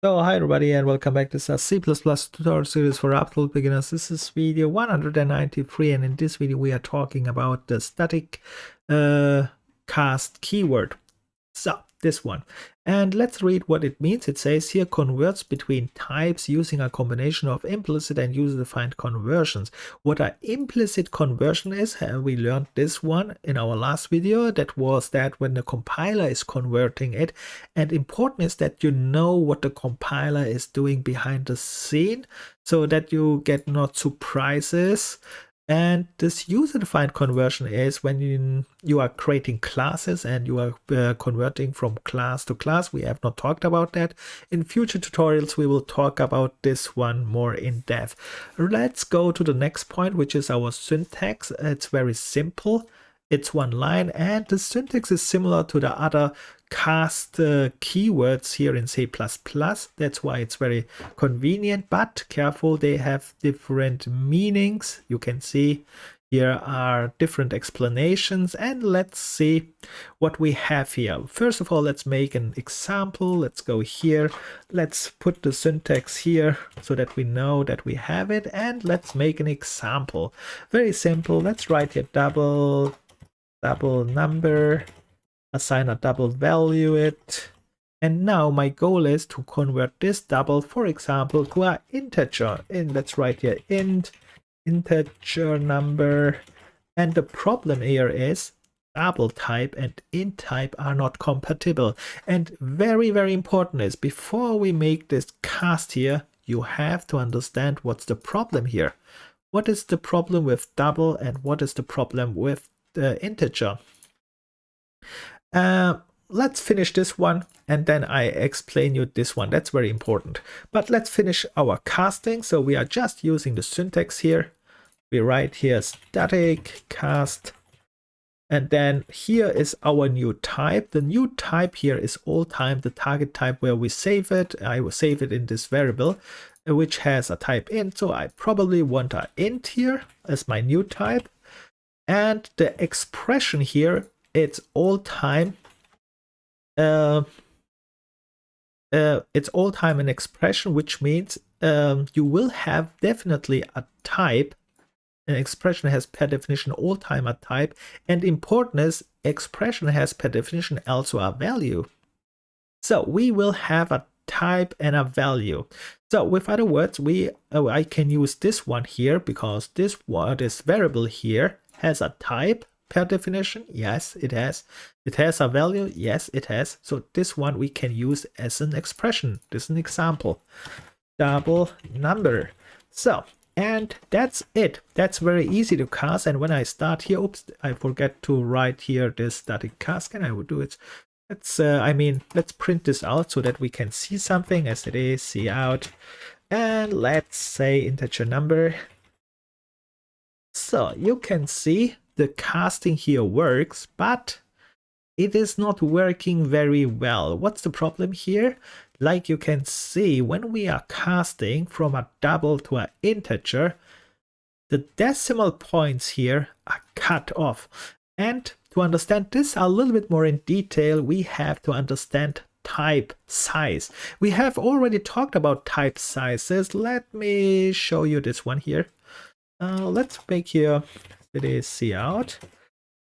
So hi everybody and welcome back to this C++ tutorial series for absolute beginners. This is video 193 and in this video we are talking about the static cast keyword. So this one, and let's read what it means. It says here converts between types using a combination of implicit and user-defined conversions. What an implicit conversion is, we learned this one in our last video. That was that when the compiler is converting it, and important is that you know what the compiler is doing behind the scene so that you get not surprises. And this user-defined conversion is when you are creating classes and you are converting from class to class. We have not talked about that. In future tutorials, we will talk about this one more in depth. Let's go to the next point, which is our syntax. It's very simple. It's one line, and the syntax is similar to the other cast keywords here in C++. That's why it's very convenient, but careful, they have different meanings. You can see here are different explanations, and let's see what we have here. First of all, let's make an example. Let's go here. Let's put the syntax here so that we know that we have it, and let's make an example. Very simple. Let's write here double number, assign a double value it, and now my goal is to convert this double, for example, to an integer. And let's write here integer number, and the problem here is double type and int type are not compatible. And very important is, before we make this cast here, you have to understand what's the problem here. What is the problem with double and what is the problem with the integer? Let's finish this one and then I explain you this one. That's very important. But let's finish our casting. So we are just using the syntax here. We write here static cast, and then here is our new type. The new type here is all time the target type where we save it. I will save it in this variable which has a type int, so I probably want an int here as my new type. And the expression here, it's all time. It's all time an expression, which means you will have definitely a type. An expression has per definition all time a type, and important is expression has per definition also a value. So we will have a type and a value. So with other words, I can use this one here because this variable here has a type per definition. Yes, it has. It has a value. Yes, it has. So this one we can use as an expression. This is an example. Double number. So, and that's it. That's very easy to cast. And when I start here, oops, I forget to write here this static cast, and I will do it. Let's print this out so that we can see something as it is, see out. And let's say integer number. So you can see the casting here works, but it is not working very well. What's the problem here? Like you can see, when we are casting from a double to an integer, the decimal points here are cut off. And to understand this a little bit more in detail, we have to understand type size. We have already talked about type sizes. Let me show you this one here. Let's make here it is cout,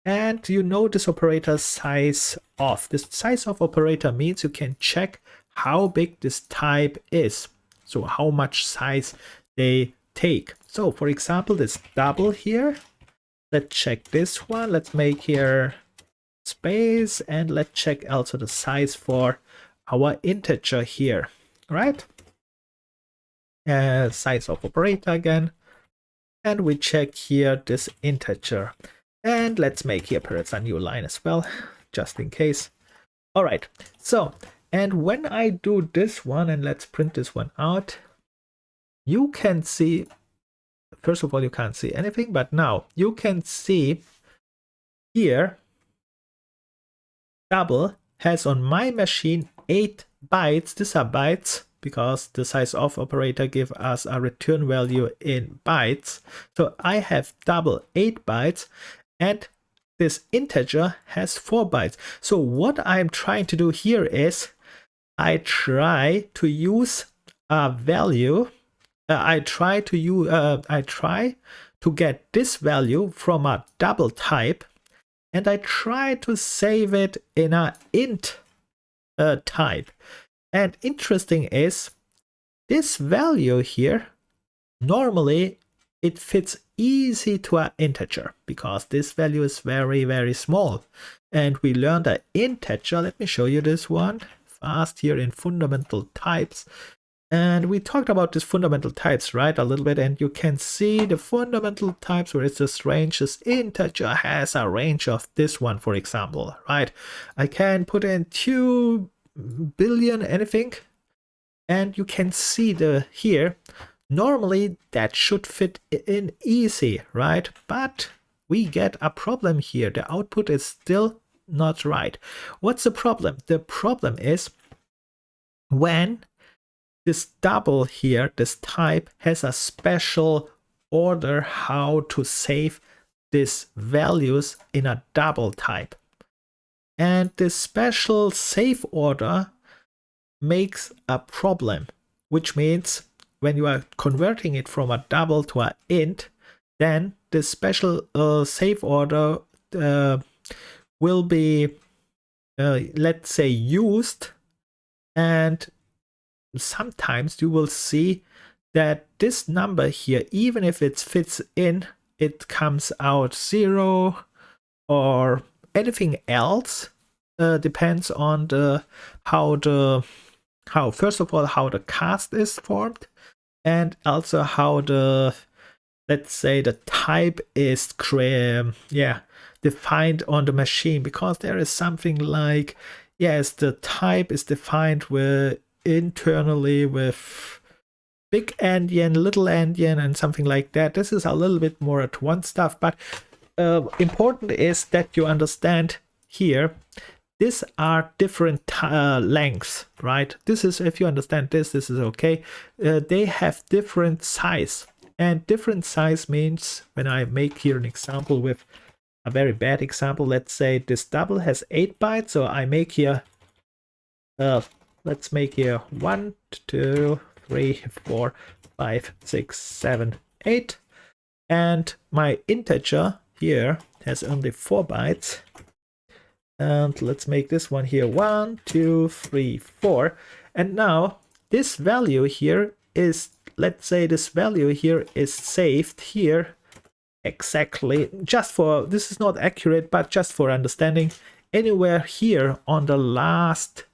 and you know this operator size of. This size of operator means you can check how big this type is, so how much size they take. So for example, this double here, let's check this one. Let's make here space, and let's check also the size for our integer here, right? Size of operator again. And we check here this integer. And let's make here perhaps a new line as well, just in case. All right. So, and when I do this one, and let's print this one out, you can see, first of all, you can't see anything, but now you can see here, double has on my machine 8 bytes. These are bytes, because the size of operator gives us a return value in bytes. So I have double 8 bytes, and this integer has 4 bytes. So what I'm trying to do here is I try to use a value. I try to get this value from a double type, and I try to save it in a int type. And interesting is this value here, normally it fits easy to an integer because this value is very, very small. And we learned an integer. Let me show you this one fast here in fundamental types. And we talked about these fundamental types, right, a little bit, and you can see the fundamental types where it's this range. This integer has a range of this one, for example, right? I can put in 2 billion anything, and you can see here, normally that should fit in easy, right? But we get a problem here. The output is still not right. What's the problem? The problem is when this double here, this type, has a special order how to save these values in a double type. And this special save order makes a problem, which means when you are converting it from a double to an int, then the special save order will be, let's say, used, and sometimes you will see that this number here, even if it fits in, it comes out 0 or anything else. Depends on how first of all how the cast is formed, and also how the, let's say, the type is defined on the machine, because there is something like, yes, the type is defined with internally with big endian, little endian, and something like that. This is a little bit more advanced stuff, but important is that you understand here these are different lengths, right? This is, if you understand this is okay. They have different size, and different size means, when I make here an example with a very bad example, let's say this double has 8 bytes, so I make here let's make here 1, 2, 3, 4, 5, 6, 7, 8, and my integer here has only 4 bytes. And let's make this one here 1, 2, 3, 4. And now this value here is, let's say this value here is saved here exactly, just for, this is not accurate, but just for understanding, anywhere here on the last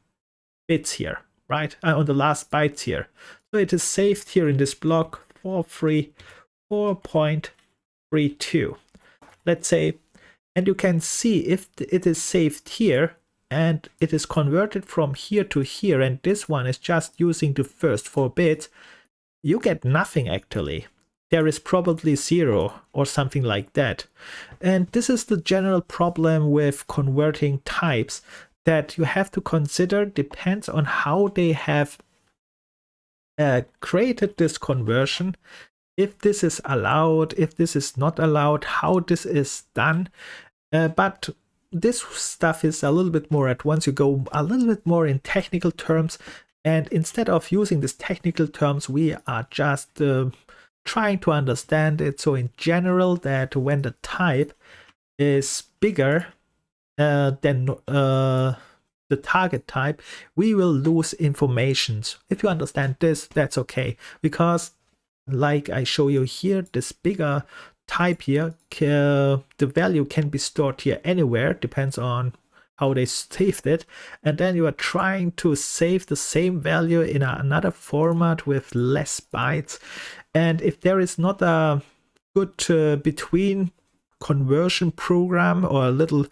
bits here, right? On the last bytes here. So it is saved here in this block 4.32. Let's say, and you can see if it is saved here and it is converted from here to here, and this one is just using the first 4 bits, you get nothing actually. There is probably 0 or something like that. And this is the general problem with converting types that you have to consider. Depends on how they have created this conversion. If this is allowed, if this is not allowed, how this is done. But this stuff is a little bit more at once. You go a little bit more in technical terms, and instead of using these technical terms, we are just trying to understand it. So in general, that when the type is bigger than the target type, we will lose information. If you understand this, that's okay, because like I show you here, this bigger type here, the value can be stored here anywhere, depends on how they saved it, and then you are trying to save the same value in another format with less bytes. And if there is not a good between conversion program or a little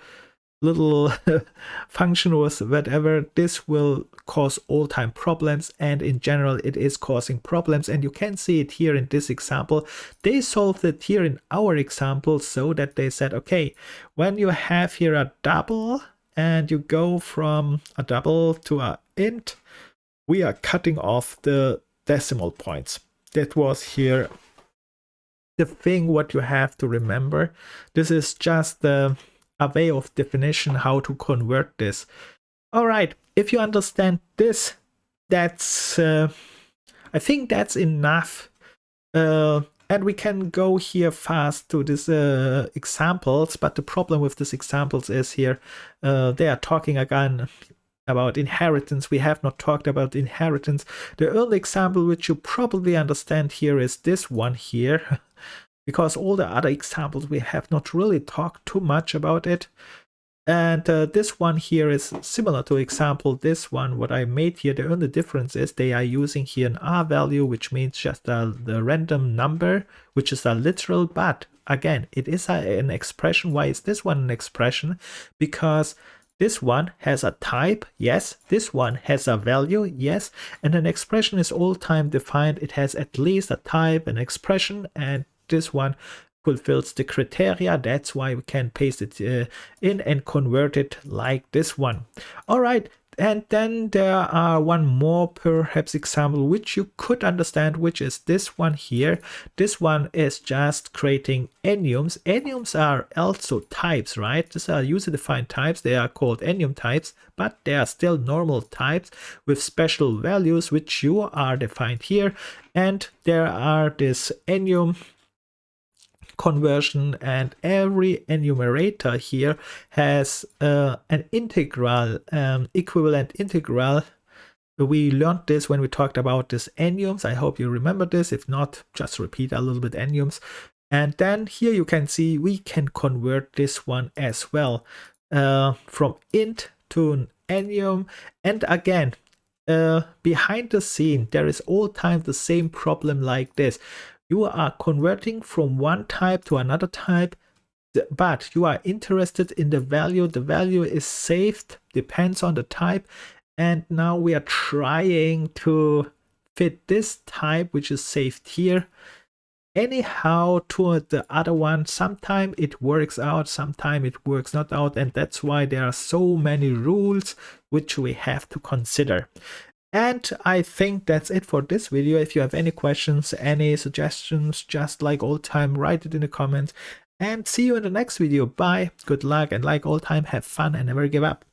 function or whatever, this will cause all-time problems, and in general it is causing problems. And you can see it here in this example. They solved it here in our example so that they said, okay, when you have here a double and you go from a double to a int, we are cutting off the decimal points. That was here the thing what you have to remember. This is just a way of definition how to convert this. All right, if you understand this, that's I think that's enough. And we can go here fast to these examples, but the problem with these examples is here they are talking again about inheritance. We have not talked about inheritance. The only example which you probably understand here is this one here, because all the other examples we have not really talked too much about it. And this one here is similar to example this one what I made here. The only difference is they are using here an R value, which means just the random number, which is a literal, but again it is an expression. Why is this one an expression? Because this one has a type, yes. This one has a value, yes. And an expression is all time defined. It has at least a type, an expression, and this one fulfills the criteria. That's why we can paste it in and convert it like this one. All right. And then there are one more perhaps example which you could understand, which is this one here. This one is just creating enums. Enums are also types, right? These are user-defined types. They are called enum types, but they are still normal types with special values which you are defined here. And there are this enum conversion, and every enumerator here has an integral, equivalent integral. We learned this when we talked about this enums. I hope you remember this. If not, just repeat a little bit enums. And then here you can see we can convert this one as well from int to an enum. And again, behind the scene, there is all time the same problem like this. You are converting from one type to another type, but you are interested in the value. The value is saved, depends on the type. And now we are trying to fit this type, which is saved here, anyhow to the other one. Sometimes it works out, sometimes it works not out. And that's why there are so many rules which we have to consider. And I think that's it for this video. If you have any questions, any suggestions, just like old time, write it in the comments. And see you in the next video. Bye, good luck, and like old time, have fun and never give up.